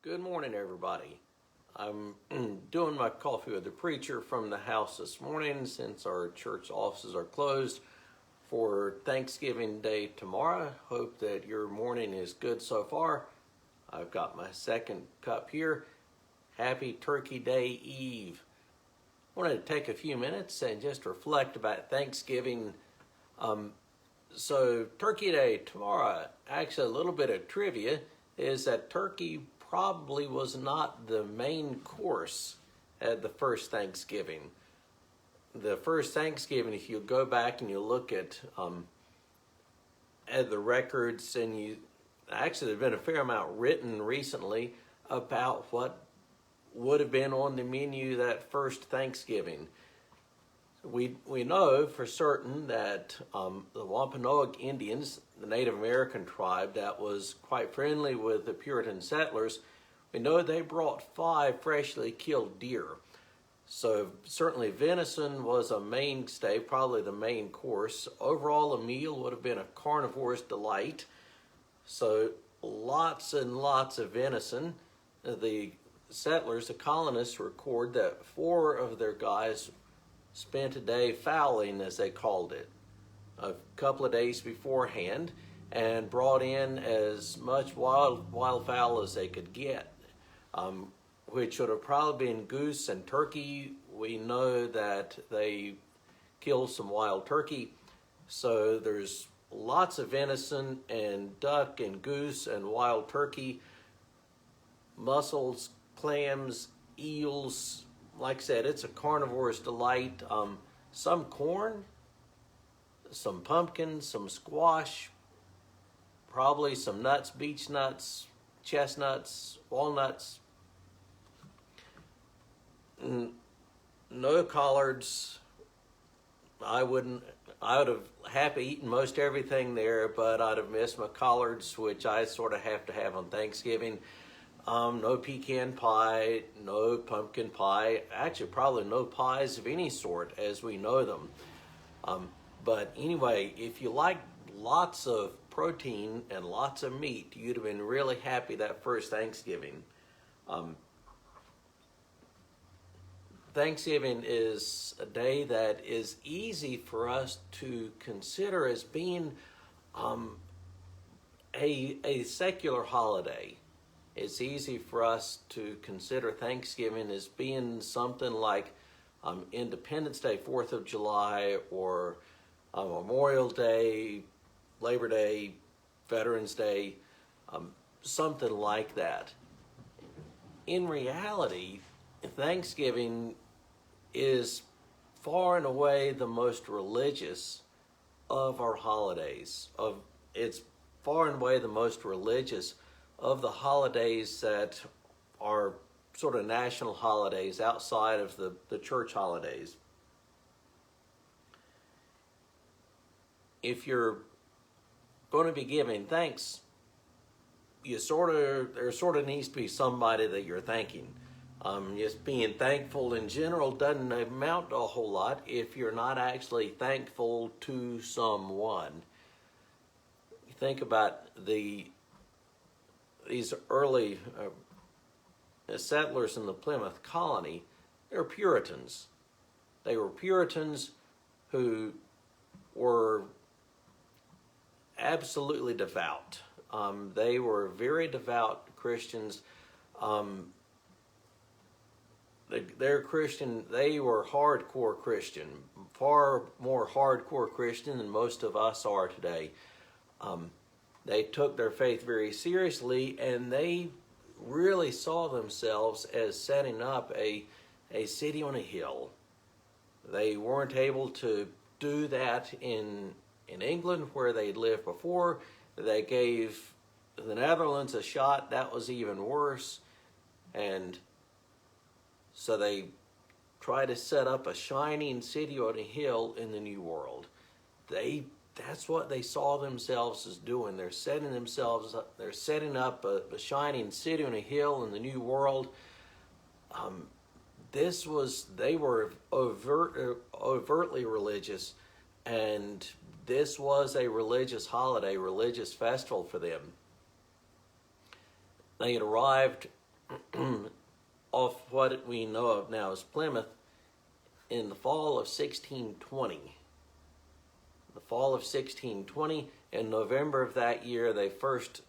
Good morning, everybody. I'm doing my coffee with the preacher from the house this morning since our church offices are closed for Thanksgiving Day tomorrow. Hope that your morning is good so far. I've got my second cup here. Happy Turkey Day Eve. I wanted to take a few minutes and just reflect about Thanksgiving. So Turkey Day tomorrow, actually a little bit of trivia is that turkey probably was not the main course at the first Thanksgiving. The first Thanksgiving, if you go back and you look at the records, and you actually there's been a fair amount written recently about what would have been on the menu that first Thanksgiving. We know for certain that the Wampanoag Indians, the Native American tribe that was quite friendly with the Puritan settlers, we know they brought 5 freshly killed deer. So certainly venison was a mainstay, probably the main course. Overall, a meal would have been a carnivore's delight. So lots and lots of venison. The settlers, the colonists, record that 4 of their guys spent a day fowling, as they called it, a couple of days beforehand, and brought in as much wildfowl as they could get, which would have probably been goose and turkey. We know that they killed some wild turkey, so there's lots of venison and duck and goose and wild turkey, mussels, clams, eels. Like I said, it's a carnivore's delight. Some corn, some pumpkin, some squash, probably some nuts, beech nuts, chestnuts, walnuts. No collards. I would have happy eaten most everything there, but I'd have missed my collards, which I sort of have to have on Thanksgiving. No pecan pie, no pumpkin pie, actually probably no pies of any sort as we know them. But anyway, if you like lots of protein and lots of meat, you'd have been really happy that first Thanksgiving. Thanksgiving is a day that is easy for us to consider as being a secular holiday. It's easy for us to consider Thanksgiving as being something like Independence Day, 4th of July, or Memorial Day, Labor Day, Veterans Day, something like that. In reality, Thanksgiving is far and away the most religious of our holidays. It's far and away the most religious of the holidays that are sort of national holidays outside of the church holidays. If you're going to be giving thanks, there sort of needs to be somebody that you're thanking. Just being thankful in general doesn't amount to a whole lot if you're not actually thankful to someone. You think about these early settlers in the Plymouth colony. They were Puritans. They were Puritans who were absolutely devout. They were very devout Christians. They're Christian. They were hardcore Christian, far more hardcore Christian than most of us are today. They took their faith very seriously, and they really saw themselves as setting up a city on a hill. They weren't able to do that in England, where they'd lived before. They gave the Netherlands a shot. That was even worse. And so they tried to set up a shining city on a hill in the New World. That's what they saw themselves as doing. They're setting up a shining city on a hill in the New World. They were overtly religious, and this was a religious holiday, religious festival for them. They had arrived of what we know of now as Plymouth in the fall of 1620. The fall of 1620, in November of that year, they first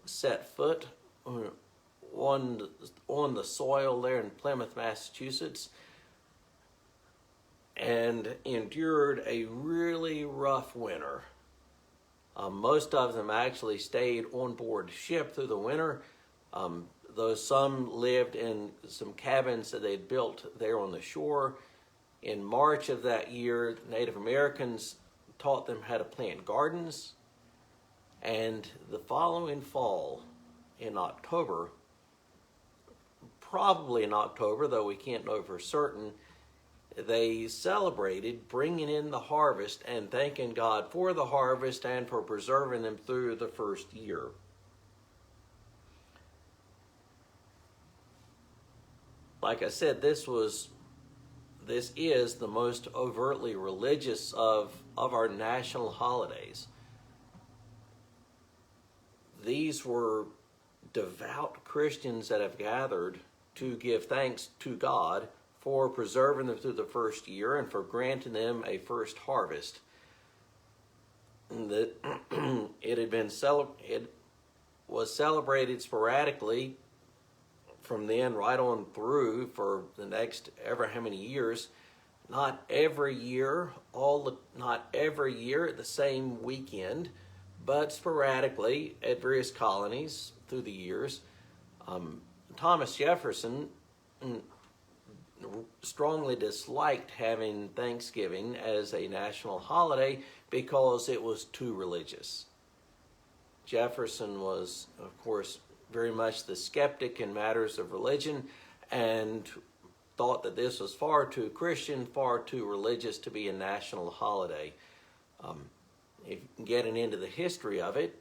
set foot on the soil there in Plymouth, Massachusetts, and endured a really rough winter. Most of them actually stayed on board ship through the winter, though some lived in some cabins that they'd built there on the shore. In March of that year, Native Americans taught them how to plant gardens, and the following fall, in October, probably in October, though we can't know for certain, they celebrated bringing in the harvest and thanking God for the harvest and for preserving them through the first year. Like I said, this is the most overtly religious of our national holidays. These were devout Christians that have gathered to give thanks to God for preserving them through the first year and for granting them a first harvest. That it was celebrated sporadically from then right on through for the next ever how many years. Not every year at the same weekend, but sporadically at various colonies through the years. Thomas Jefferson strongly disliked having Thanksgiving as a national holiday because it was too religious. Jefferson was, of course, very much the skeptic in matters of religion and thought that this was far too Christian, far too religious to be a national holiday. Getting into the history of it,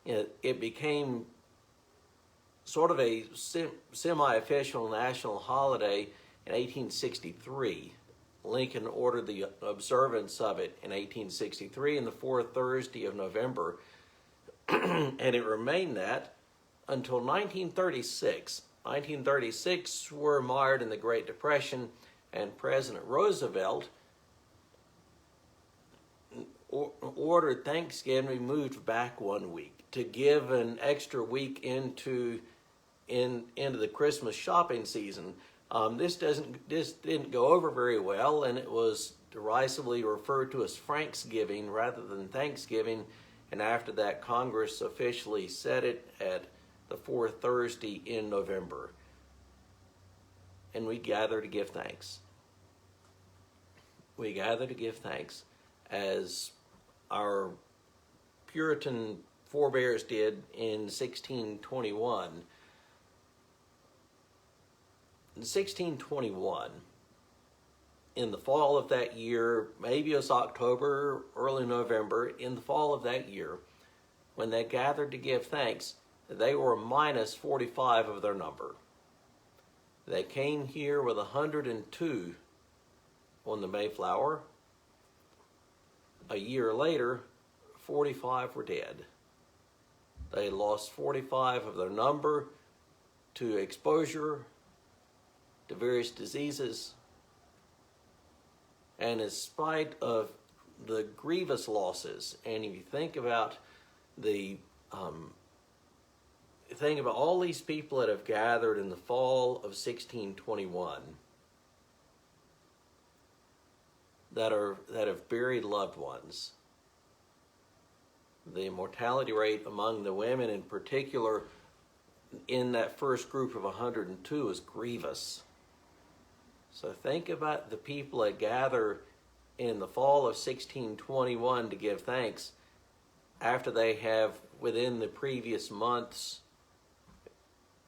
it became sort of a semi-official national holiday in 1863. Lincoln ordered the observance of it in 1863 in the fourth Thursday of November, and it remained that until 1936. 1936, we're mired in the Great Depression, and President Roosevelt ordered Thanksgiving moved back 1 week to give an extra week into the Christmas shopping season. This didn't go over very well, and it was derisively referred to as Franksgiving rather than Thanksgiving. And after that, Congress officially set it at the fourth Thursday in November. And we gather to give thanks. We gather to give thanks as our Puritan forebears did in 1621. In 1621, in the fall of that year, maybe it was October, early November, in the fall of that year, when they gathered to give thanks, they were minus 45 of their number. They came here with 102 on the Mayflower. A year later, 45 were dead. They lost 45 of their number to exposure, to various diseases, and in spite of the grievous losses, and if you think about all these people that have gathered in the fall of 1621 that have buried loved ones. The mortality rate among the women in particular in that first group of 102 is grievous. So think about the people that gather in the fall of 1621 to give thanks after they have, within the previous months,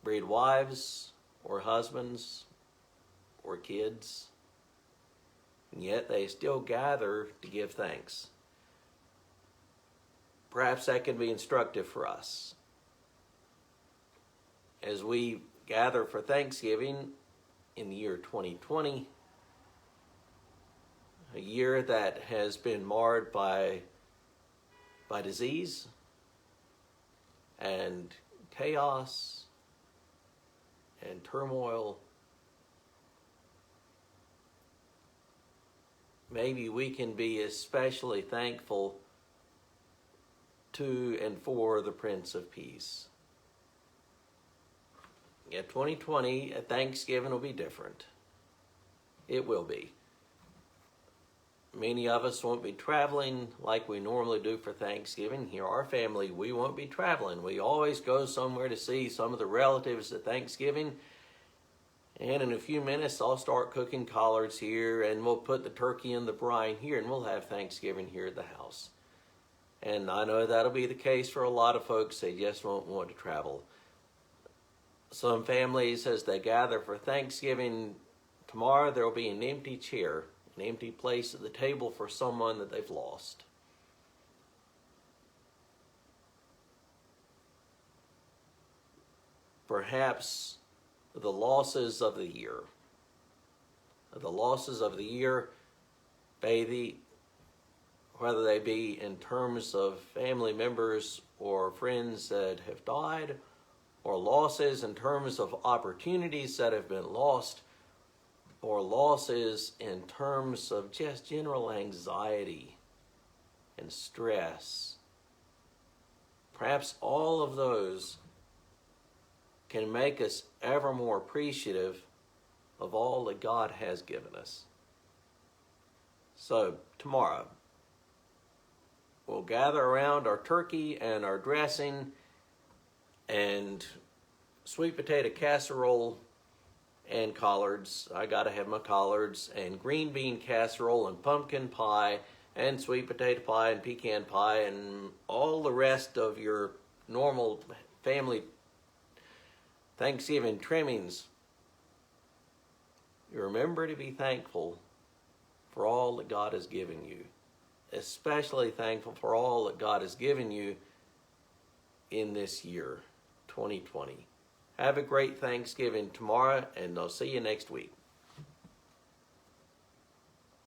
buried wives or husbands or kids, and yet they still gather to give thanks. Perhaps that can be instructive for us as we gather for Thanksgiving in the year 2020, a year that has been marred by disease and chaos and turmoil, maybe we can be especially thankful to and for the Prince of Peace. Yeah, 2020 at Thanksgiving will be different. It will be. Many of us won't be traveling like we normally do for Thanksgiving. Here, our family, we won't be traveling. We always go somewhere to see some of the relatives at Thanksgiving. And in a few minutes, I'll start cooking collards here, and we'll put the turkey in the brine here, and we'll have Thanksgiving here at the house. And I know that'll be the case for a lot of folks. They just won't want to travel. Some families, as they gather for Thanksgiving tomorrow, there'll be an empty chair, an empty place at the table for someone that they've lost. Perhaps the losses of the year. The losses of the year, whether they be in terms of family members or friends that have died, or losses in terms of opportunities that have been lost, or losses in terms of just general anxiety and stress. Perhaps all of those can make us ever more appreciative of all that God has given us. So tomorrow, we'll gather around our turkey and our dressing and sweet potato casserole and collards. I gotta have my collards, and green bean casserole and pumpkin pie and sweet potato pie and pecan pie and all the rest of your normal family Thanksgiving trimmings. You remember to be thankful for all that God has given you. Especially thankful for all that God has given you in this year, 2020. Have a great Thanksgiving tomorrow, and I'll see you next week.